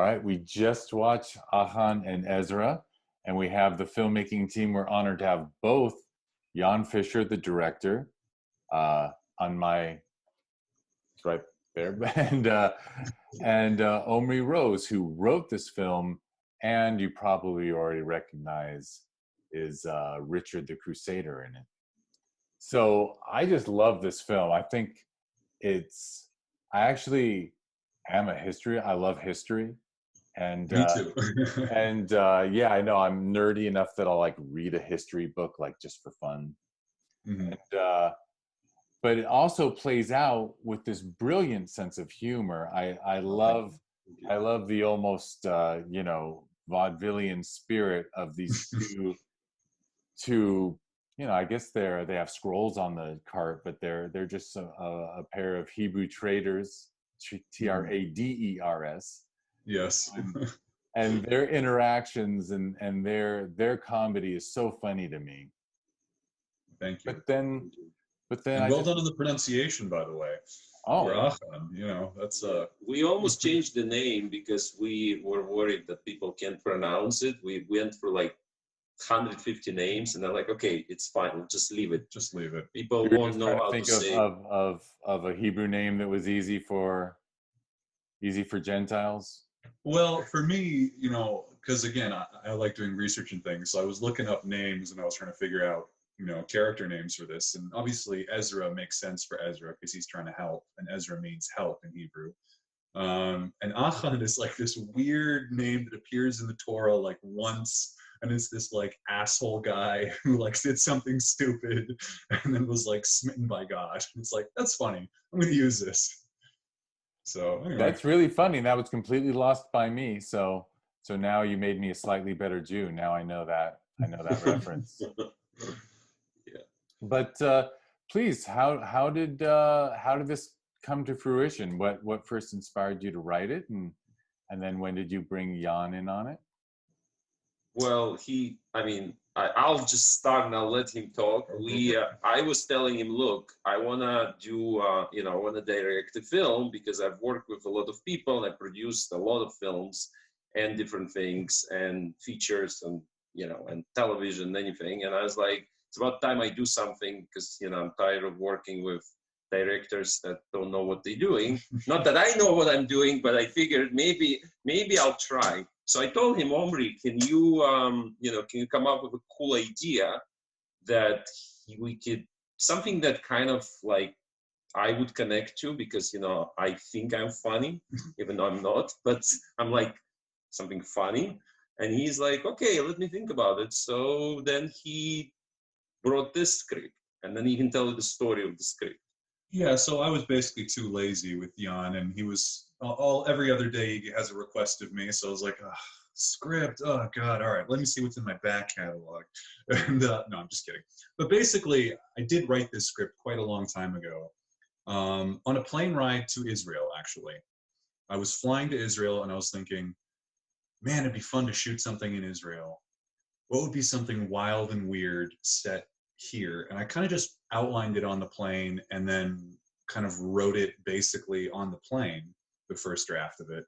right, we just watched Achan and Ezra, and we have the filmmaking team. We're honored to have both Jan Fischer, the director, on my right there, and Omri Rose, who wrote this film, and you probably already recognize is Richard the Crusader in it. So I just love this film. I think I actually am I love history. And Me too. yeah, I know I'm nerdy enough that I'll like read a history book like just for fun. Mhm. And but it also plays out with this brilliant sense of humor. I love the almost vaudevillian spirit of these two I guess they have scrolls on the cart, but they're just a pair of Hebrew traders, traders. Yes. And their interactions and their comedy is so funny to me. Thank you. But then And well done on the pronunciation, by the way. Oh, Achan, that's We almost changed the name because we were worried that people can't pronounce it. We went for like 150 names, and they're like, okay, it's fine, we'll just leave it. Just leave it. People won't know how to think say of a Hebrew name that was easy for Gentiles. Well, for me, because again, I like doing research and things, so I was looking up names and I was trying to figure out, character names for this. And obviously Ezra makes sense for Ezra because he's trying to help, and Ezra means help in Hebrew. And Achan is like this weird name that appears in the Torah like once, and it's this like asshole guy who like did something stupid and then was like smitten by God. It's like, that's funny. I'm going to use this. So anyway. That's really funny. That was completely lost by me. So now you made me a slightly better Jew. Now I know that reference. Yeah. But please, how did this come to fruition? What first inspired you to write it, and then when did you bring Jan in on it? Well, I'll just start and I'll let him talk. I was telling him, look, I wanna do, I wanna direct a film because I've worked with a lot of people and I produced a lot of films and different things and features and and television and anything. And I was like, it's about time I do something because I'm tired of working with directors that don't know what they're doing. Not that I know what I'm doing, but I figured maybe I'll try. So I told him, Omri, can you come up with a cool idea that we could, something that kind of like I would connect to, because, I think I'm funny, even though I'm not, but I'm like something funny. And he's like, okay, let me think about it. So then he brought this script, and then he can tell you the story of the script. Yeah, so I was basically too lazy with Jan, and he was every other day he has a request of me. So I was like, script, oh God, all right, let me see what's in my back catalog. And no, I'm just kidding. But basically, I did write this script quite a long time ago on a plane ride to Israel, actually. I was flying to Israel, and I was thinking, man, it'd be fun to shoot something in Israel. What would be something wild and weird set here? And I kind of just outlined it on the plane and then kind of wrote it basically on the plane, the first draft of it,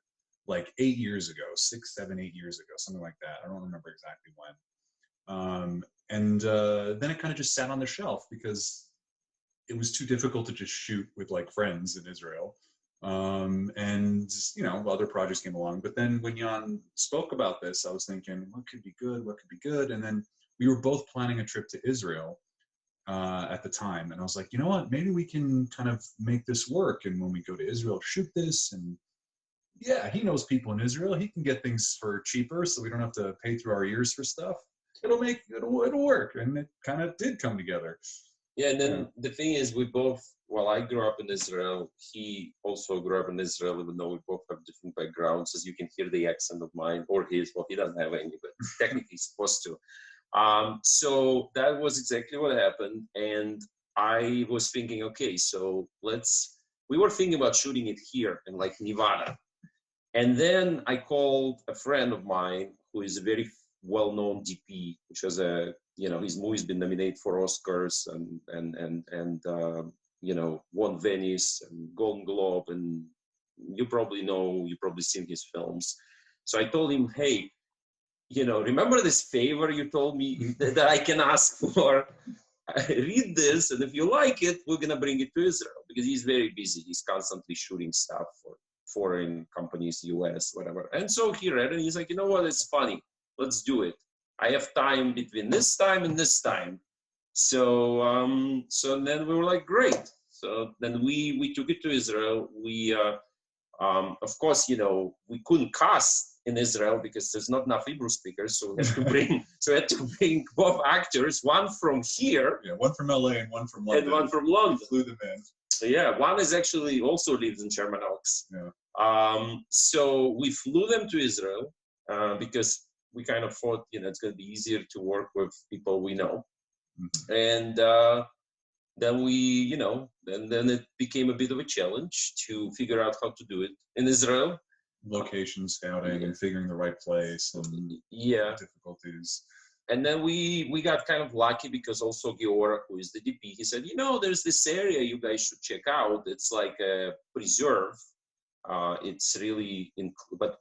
like 8 years ago, 6, 7, 8 years ago, something like that. I don't remember exactly when. And then it kind of just sat on the shelf because it was too difficult to just shoot with like friends in Israel. And other projects came along, but then when Jan spoke about this, I was thinking, what could be good? And then we were both planning a trip to Israel at the time, and I was like, you know what, maybe we can kind of make this work, and when we go to Israel, shoot this. And yeah, he knows people in Israel, he can get things for cheaper, so we don't have to pay through our ears for stuff. It'll work, and it kind of did come together. Yeah, and then the thing is, I grew up in Israel. He also grew up in Israel, even though we both have different backgrounds, as you can hear the accent of mine, or his. Well, he doesn't have any, but technically he's supposed to. So that was exactly what happened. And I was thinking, okay, so we were thinking about shooting it here in like Nevada. And then I called a friend of mine who is a very well-known DP, which has his movie's been nominated for Oscars and won Venice and Golden Globe, and you've probably seen his films. So I told him, hey, remember this favor you told me that I can ask for? Read this, and if you like it, we're gonna bring it to Israel, because he's very busy. He's constantly shooting stuff for foreign companies, US, whatever. And so he read it, and he's like, you know what? It's funny. Let's do it. I have time between this time and this time. So then we were like, great. So then we took it to Israel. We of course, we couldn't cast in Israel because there's not enough Hebrew speakers. So we had to bring both actors, one from here. Yeah, one from LA and one from London. And one from London. Flew them in. So yeah, one is actually also lives in Sherman Oaks. Yeah. So we flew them to Israel because we kind of thought, it's going to be easier to work with people we know. Mm-hmm. And then we, then it became a bit of a challenge to figure out how to do it in Israel. Location scouting and figuring the right place and difficulties. And then we got kind of lucky because also Giora, who is the DP, he said, there's this area you guys should check out. It's like a preserve. It's really, but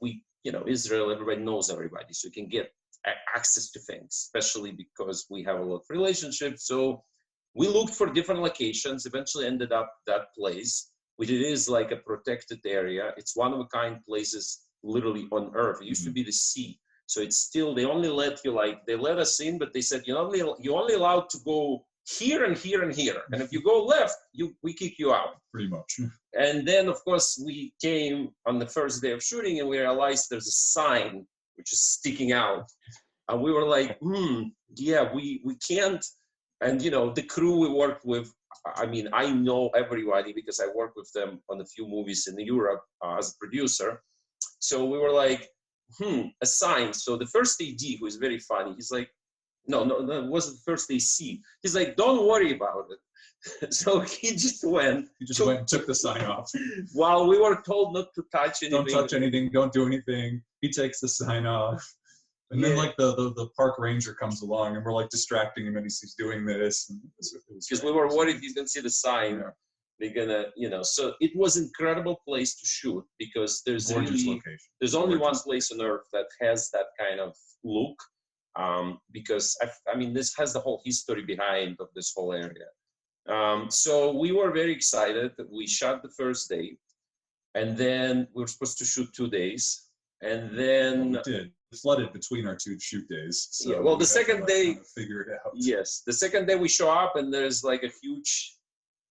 Israel, everybody knows everybody. So you can get access to things, especially because we have a lot of relationships. So we looked for different locations, eventually ended up that place, which it is like a protected area. It's one of a kind places literally on earth. It used to be the sea. So it's still, they only let you they let us in, but they said, you're only allowed to go here and here and here. And if you go left, we kick you out. Pretty much. And then of course we came on the first day of shooting and we realized there's a sign which is sticking out. And we were like, yeah, we can't. And, the crew we worked with, I know everybody because I worked with them on a few movies in Europe as a producer. So we were like, a sign. So the first AD, who is very funny, he's like, no, it wasn't the first AC. He's like, don't worry about it. So he just went. He just went and took the sign off. While we were told not to touch anything. Don't touch anything, don't do anything. He takes the sign off. And then the park ranger comes along and we're distracting him and he's doing this. Because we were worried he's gonna see the sign. Yeah. They're gonna, so it was an incredible place to shoot because there's only one place on earth that has that kind of look. Because this has the whole history behind of this whole area. So we were very excited. We shot the first day and then we were supposed to shoot 2 days. And then we did. It flooded between our 2 shoot days. So the second day, kind of figure it out. Yes, the second day we show up and there's a huge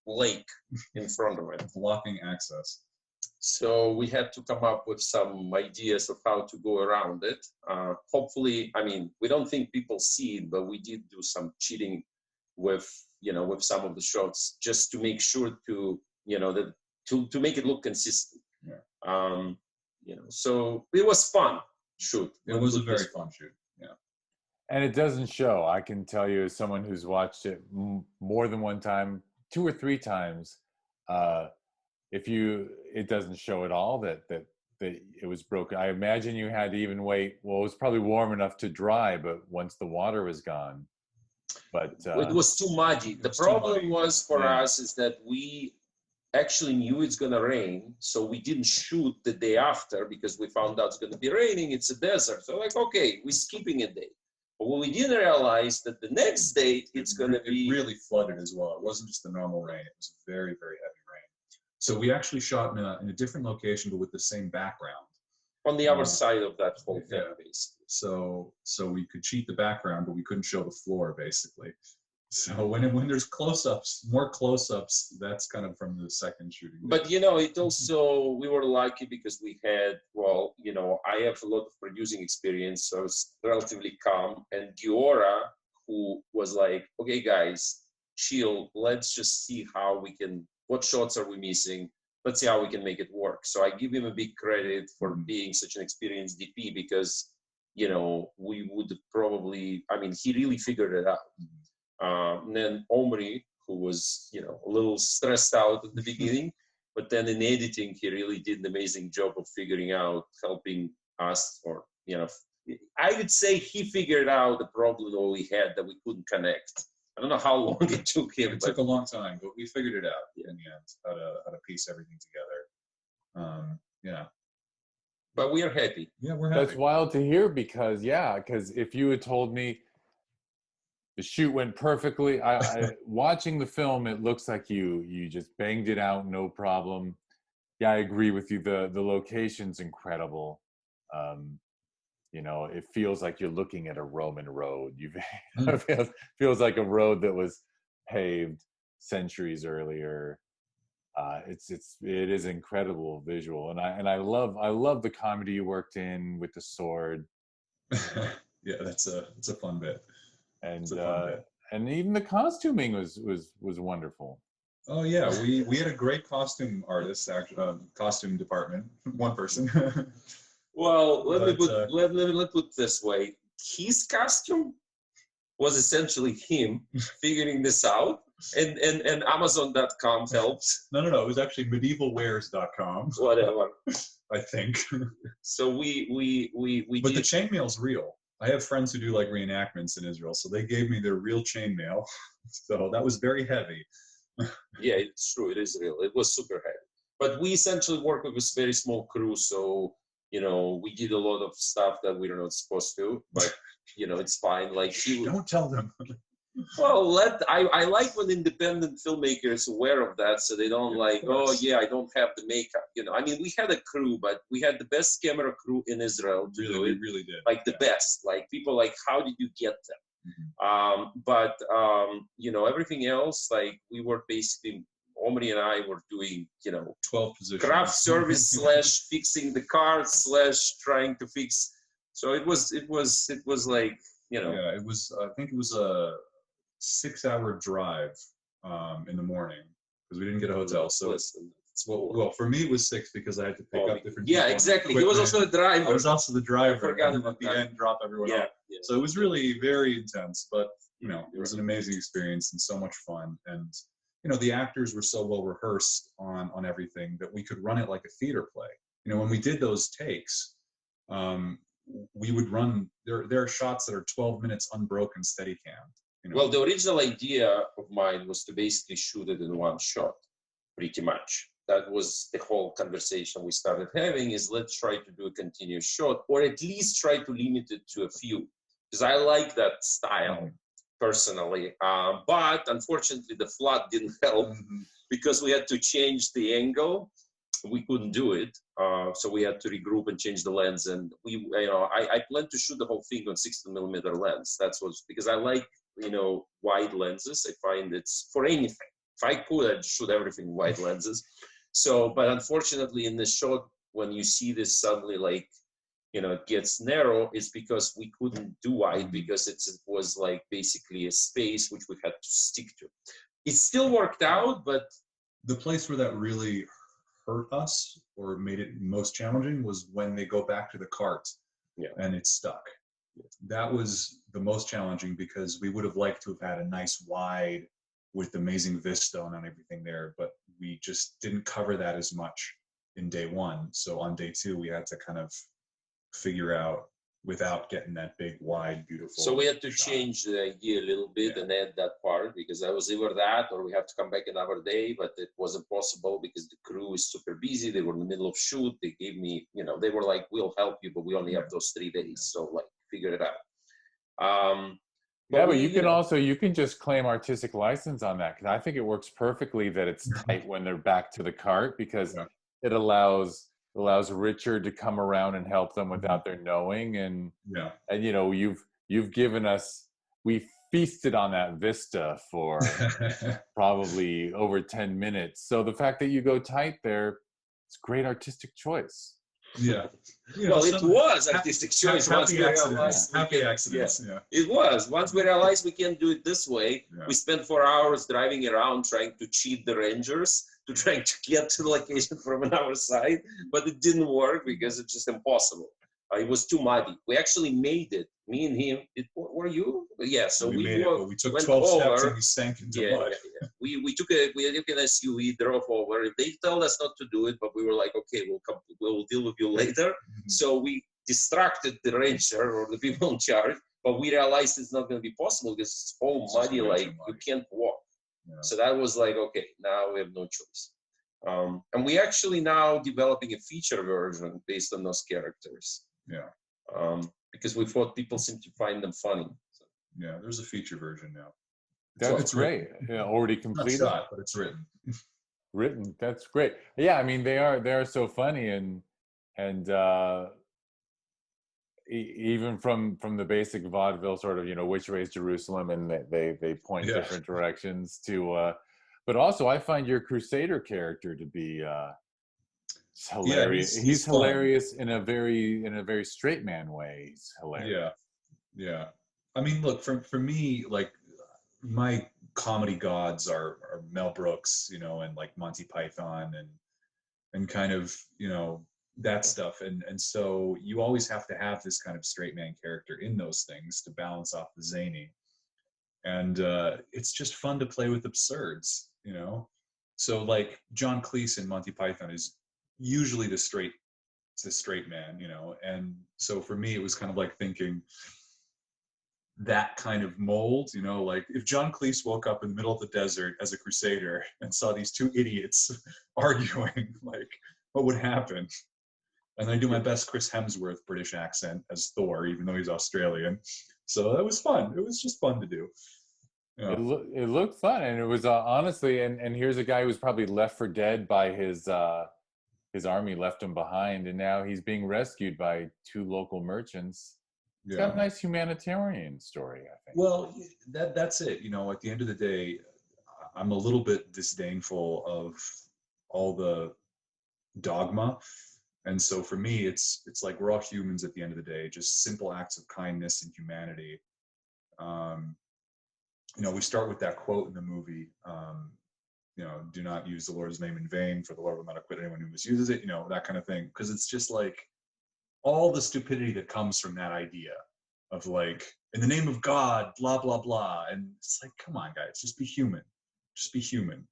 lake in front of it, blocking access. So we had to come up with some ideas of how to go around it. Hopefully, we don't think people see it, but we did do some cheating with some of the shots just to make sure to make it look consistent. Yeah. So it was fun. Shoot. It was a very fun shoot. Yeah. And it doesn't show. I can tell you as someone who's watched it more than one time, 2 or 3 times, it doesn't show at all that it was broken. I imagine you had to even wait. Well, it was probably warm enough to dry, but once the water was gone. But it was too muddy. The problem was for us is that we actually knew it's going to rain, so we didn't shoot the day after because we found out it's going to be raining. It's a desert, so okay, we're skipping a day. But what we didn't realize that the next day it's going to be really flooded as well. It wasn't just the normal rain; it was very, very heavy rain. So we actually shot in a different location, but with the same background on the other side of that whole thing, basically. So we could cheat the background, but we couldn't show the floor, basically. So when there's more close-ups, that's kind of from the second shooting. But it also, we were lucky because we had, I have a lot of producing experience, so I was relatively calm. And Giora, who was like, okay, guys, chill, let's just see what shots are we missing? Let's see how we can make it work. So I give him a big credit for being such an experienced DP because, we would probably, he really figured it out. And then Omri, who was, a little stressed out at the beginning, but then in editing, he really did an amazing job of figuring out, helping us, or, I would say he figured out the problem that we had that we couldn't connect. I don't know how long it took him. It took a long time, but we figured it out in the end, how to piece everything together. Yeah. But we are happy. Yeah, we're happy. That's wild to hear because if you had told me the shoot went perfectly, watching the film, it looks like you just banged it out, no problem. Yeah, I agree with you. The location's incredible. You know, it feels like you're looking at a Roman road. It feels like a road that was paved centuries earlier. It is incredible visual, and I love the comedy you worked in with the sword. Yeah, it's a fun bit. And and even the costuming was wonderful. Oh yeah, we had a great costume artist, costume department, one person. Well, let me put it this way. His costume was essentially him figuring this out, and Amazon.com helps. No, it was actually medievalwares.com. Whatever. I think. So we But the chainmail's real. I have friends who do like reenactments in Israel, so they gave me their real chainmail. So that was very heavy. Yeah, it's true. It is real. It was super heavy. But we essentially work with a very small crew, so you know we did a lot of stuff that we are not supposed to. But you know it's fine. Like don't tell them. Well, I like when independent filmmakers aware of that, so they don't like, oh yeah, I don't have the makeup. You know, I mean, we had a crew, but we had the best camera crew in Israel. We really did. Like the best. Like people like, how did you get them? Mm-hmm. You know, everything else, like we were basically, Omri and I were doing, you know, 12 positions. Craft service / fixing the car / trying to fix. So it was like, you know. Yeah, it was. I think it was a 6-hour drive in the morning because we didn't get a hotel. So well, for me it was 6 because I had to pick up different. Yeah, exactly. He was also the driver. I was also the driver. I forgot about at the end, drop everyone off. Yeah. So it was really very intense, but you know, it was an amazing experience and so much fun. And you know, the actors were so well rehearsed on everything that we could run it like a theater play. You know, when we did those takes, we would run. There are shots that are 12 minutes unbroken Steadicam. You know? Well, the original idea of mine was to basically shoot it in one shot, pretty much. That was the whole conversation we started having is let's try to do a continuous shot or at least try to limit it to a few. Because I like that style personally. But unfortunately, the flood didn't help because we had to change the angle. We couldn't do it. So we had to regroup and change the lens. And I planned to shoot the whole thing on 16mm lens. That's what's because I like, you know, wide lenses. I find it's for anything. If I could, I'd shoot everything wide lenses. So, but unfortunately in this shot, when you see this suddenly like, you know, it gets narrow, it's because we couldn't do wide because it was like basically a space which we had to stick to. It still worked out, but. The place where that really hurt us or made it most challenging was when they go back to the cart and it's stuck. That was the most challenging because we would have liked to have had a nice wide with amazing vista and everything there, but we just didn't cover that as much in day one. So on day 2, we had to kind of figure out without getting that big, wide, beautiful. So we had to shot. change the idea a little bit and add that part because I was either that or we have to come back another day, but it wasn't possible because the crew is super busy. They were in the middle of shoot. They gave me, you know, they were like, we'll help you, but we only have those 3 days. So like, figure it out. But you can just claim artistic license on that because I think it works perfectly that it's tight when they're back to the cart because it allows Richard to come around and help them without their knowing and you know you've given us we feasted on that vista for probably over 10 minutes. So the fact that you go tight there, it's great artistic choice. Yeah. Well, it was artistic choice. Happy accidents. Yeah. It was. Once we realized we can't do it this way, we spent 4 hours driving around trying to cheat the rangers to trying to get to the location from another side, but it didn't work because it's just impossible. It was too muddy. We actually made it. Me and him. Were you? Yeah. So we made it, but we took 12 steps and we sank into mud. We took an SUV, drove over. They told us not to do it, but we were like, okay, we'll deal with you later. So we distracted the ranger or the people in charge, but we realized it's not going to be possible because it's all muddy, like you can't walk. So that was like, okay, now we have no choice. And we actually now developing a feature version based on those characters. Yeah. Because we thought people seem to find them funny. So. Yeah, there's a feature version now. That's great. Yeah, already completed. Not shot, but it's written. Written. That's great. Yeah, I mean they are so funny and even from the basic vaudeville sort of, you know, which way is Jerusalem, and they point different directions to but also I find your Crusader character to be hilarious. Yeah, he's hilarious in a very straight man way. He's hilarious. Yeah. I mean, look, for me, like my comedy gods are Mel Brooks, you know, and like Monty Python and kind of, you know, that stuff. And so you always have to have this kind of straight man character in those things to balance off the zany. And it's just fun to play with absurds, you know? So like John Cleese in Monty Python is usually the straight man, you know? And so for me, it was kind of like thinking that kind of mold, you know, like if John Cleese woke up in the middle of the desert as a crusader and saw these two idiots arguing, like what would happen? And I do my best Chris Hemsworth British accent as Thor, even though he's Australian. So that was fun. It was just fun to do. Yeah. It looked fun, and it was honestly, and here's a guy who was probably left for dead by his army, left him behind, and now he's being rescued by two local merchants. It's got a nice humanitarian story, I think. Well, that's it. You know, at the end of the day, I'm a little bit disdainful of all the dogma. And so for me, it's like we're all humans at the end of the day, just simple acts of kindness and humanity. You know, we start with that quote in the movie, you know, do not use the Lord's name in vain, for the Lord will not acquit anyone who misuses it, you know, that kind of thing. Because it's just like all the stupidity that comes from that idea of like, in the name of God, blah, blah, blah. And it's like, come on, guys, just be human. Just be human.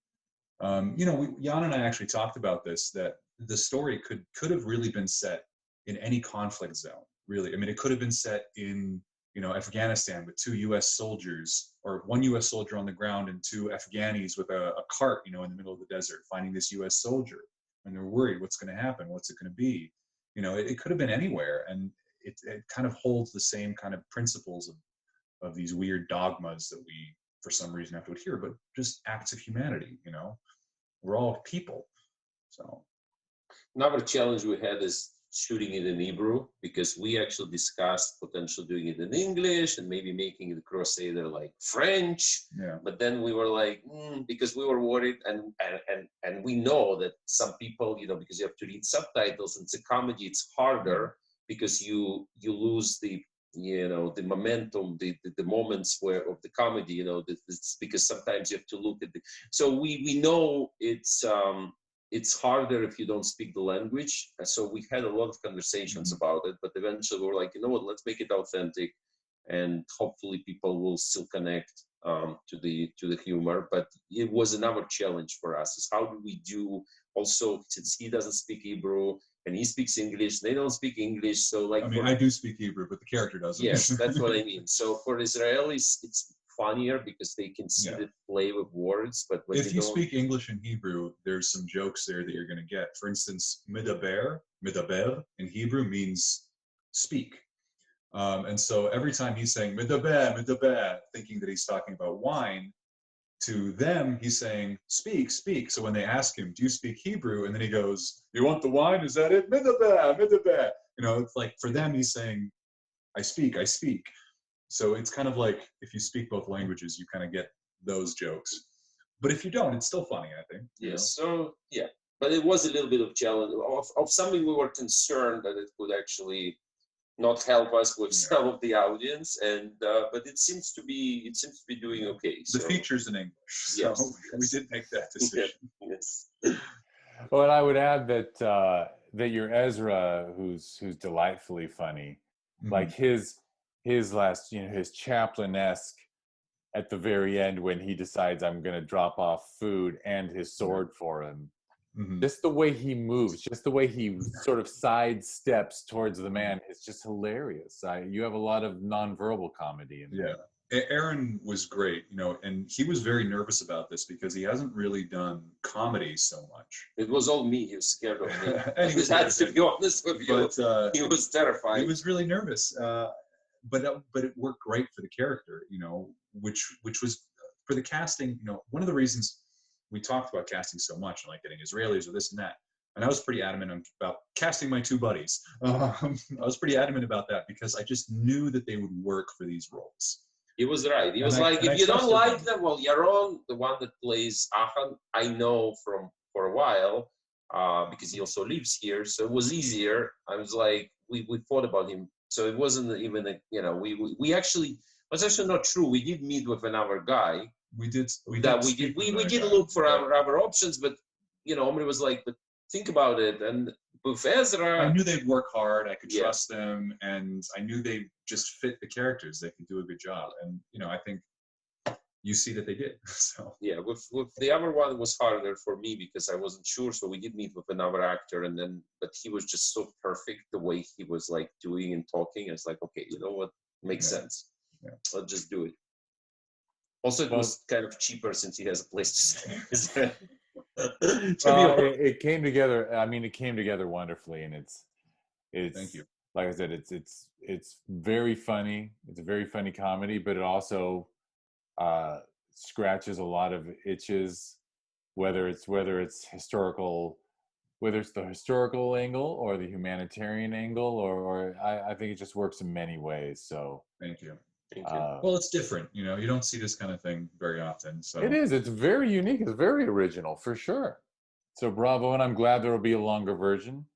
You know, Jan and I actually talked about this, that the story could have really been set in any conflict zone, really. I mean, it could have been set in, you know, Afghanistan with 2 U.S. soldiers, or 1 U.S. soldier on the ground and 2 Afghanis with a cart, you know, in the middle of the desert, finding this U.S. soldier. And they're worried, what's going to happen? What's it going to be? You know, it could have been anywhere. And it kind of holds the same kind of principles of these weird dogmas that we, for some reason, have to adhere, but just acts of humanity, you know? We're all people, so. Another challenge we had is shooting it in Hebrew, because we actually discussed potentially doing it in English and maybe making the Crusader like French. Yeah. But then we were like, because we were worried, and we know that some people, you know, because you have to read subtitles, and it's a comedy, it's harder because you lose the, you know, the momentum, the moments where of the comedy, you know, it's because sometimes you have to look at the. So we know it's harder if you don't speak the language. And so we had a lot of conversations about it, but eventually we were like, you know what, let's make it authentic, and hopefully people will still connect to the humor. But it was another challenge for us, is how do we do, also since he doesn't speak Hebrew and he speaks English, they don't speak English. So like, I mean, I do speak Hebrew, but the character doesn't. Yes, that's what I mean. So for Israelis, it's funnier because they can see the play with words. But when if you speak English and Hebrew, there's some jokes there that you're going to get. For instance, medaber in Hebrew means speak. And so every time he's saying medaber, thinking that he's talking about wine, to them he's saying speak. So when they ask him, do you speak Hebrew? And then he goes, you want the wine? Is that it? Medaber. You know, it's like for them he's saying, I speak. So it's kind of like if you speak both languages, you kind of get those jokes. But if you don't, it's still funny, I think. Yes. So yeah, but it was a little bit of challenge of something we were concerned that it could actually not help us with some of the audience, and but it seems to be doing okay. The feature's in English, so we did make that decision. Yes. Well, and I would add that that your Ezra, who's delightfully funny, like his last, you know, his chaplain-esque at the very end when he decides I'm going to drop off food and his sword for him. Just the way he moves, just the way he sort of sidesteps towards the man, it's just hilarious. You have a lot of nonverbal comedy in there. Aaron was great, and he was very nervous about this because he hasn't really done comedy so much. It was all me. He was scared of me. And he was That's to be honest with you. But He was terrified. he was really nervous. But it worked great for the character, which was for the casting. One of the reasons we talked about casting so much, and like getting Israelis or this and that. And I was pretty adamant about casting my two buddies. I was pretty adamant about that because I just knew that they would work for these roles. He was right. He was like, if you don't like them, well, Yaron, the one that plays Achan, I know for a while because he also lives here, so it was easier. I was like, we thought about him, so it wasn't even we actually, that's actually not true. We did meet with another guy. We did look for other options, but Omri was like, but think about it. And with Ezra, I knew they'd work hard. I could trust them, and I knew they just fit the characters. They could do a good job, and I think you see that they did. So yeah, with the other one was harder for me because I wasn't sure. So we did meet with another actor, but he was just so perfect the way he was like doing and talking. It's like, okay, you know what, makes sense. Yeah. Let's just do it. Also, it was kind of cheaper since he has a place to stay. It came together. I mean, it came together wonderfully, and it's. Thank you. Like I said, it's very funny. It's a very funny comedy, but it also scratches a lot of itches, whether it's historical, whether it's the historical angle or the humanitarian angle, or I think it just works in many ways. So thank you. Well, it's different, you don't see this kind of thing very often. So it is. It's very unique. It's very original, for sure. So bravo, and I'm glad there will be a longer version.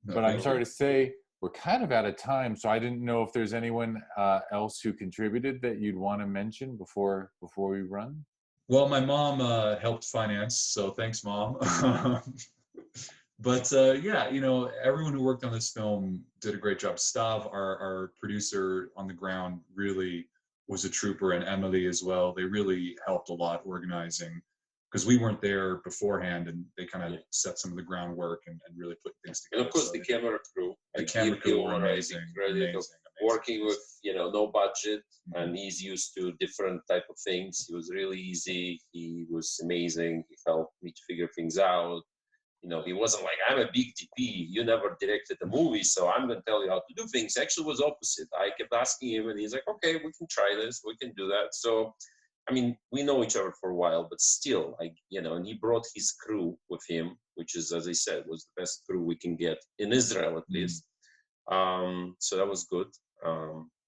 But I'm sorry to say we're kind of out of time, so I didn't know if there's anyone else who contributed that you'd want to mention before we run. Well, my mom helped finance, so thanks, Mom. But yeah, everyone who worked on this film did a great job. Stav, our producer on the ground, really was a trooper, and Emily as well. They really helped a lot organizing, because we weren't there beforehand, and they kind of set some of the groundwork and really put things together. And of course, the camera crew. The camera crew were amazing. Working with no budget, and he's used to different type of things. He was really easy. He was amazing. He helped me to figure things out. He wasn't like, I'm a big DP, you never directed a movie, so I'm going to tell you how to do things. Actually, it was opposite. I kept asking him, and he's like, okay, we can try this, we can do that. So, I mean, we know each other for a while, but still, and he brought his crew with him, which is, as I said, was the best crew we can get in Israel, at least. So that was good.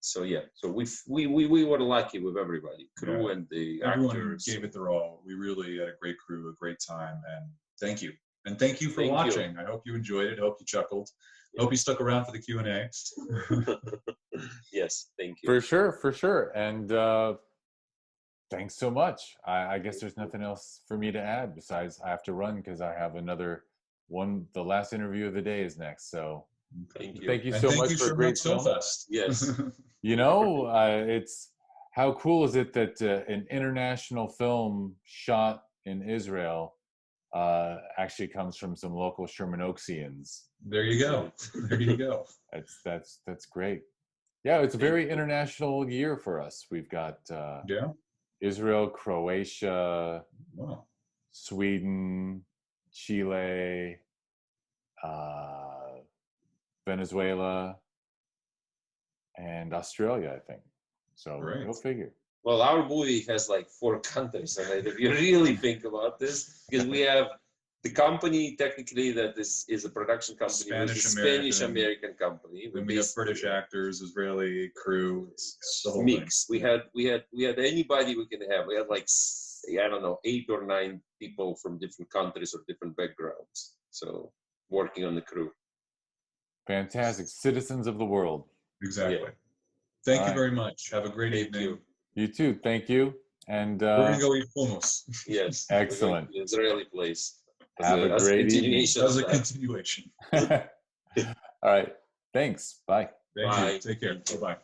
So yeah, so we were lucky with everybody, crew and the everyone actors. Gave it their all. We really had a great crew, a great time, and thank you. And thank you for watching. I hope you enjoyed it. I hope you chuckled. I hope you stuck around for the Q&A. Yes, thank you. For sure. And thanks so much. I guess there's nothing else for me to add besides I have to run because I have another one. The last interview of the day is next. So thank you so much for a great film. Yes. It's how cool is it that an international film shot in Israel actually comes from some local Sherman Oaksians. There you go. There you go. That's great. Yeah, it's a very international year for us. We've got Israel, Croatia, Sweden, Chile, Venezuela, and Australia, I think. So go figure. Well, our movie has like 4 countries in it, if you really think about this, because we have the company technically that is a production company, Spanish-American company. We have British actors, Israeli crew. It's the whole mix. We had anybody we can have. We had like, I don't know, 8 or 9 people from different countries or different backgrounds. So working on the crew. Fantastic. Citizens of the world. Exactly. Yeah. Thank you very much. Have a great evening. You too. Thank you. And we're going to go eat hummus. Yes. Excellent. Israeli place. Have a great evening. As a continuation. All right. Thanks. Bye. Thank you. Take care. Bye-bye.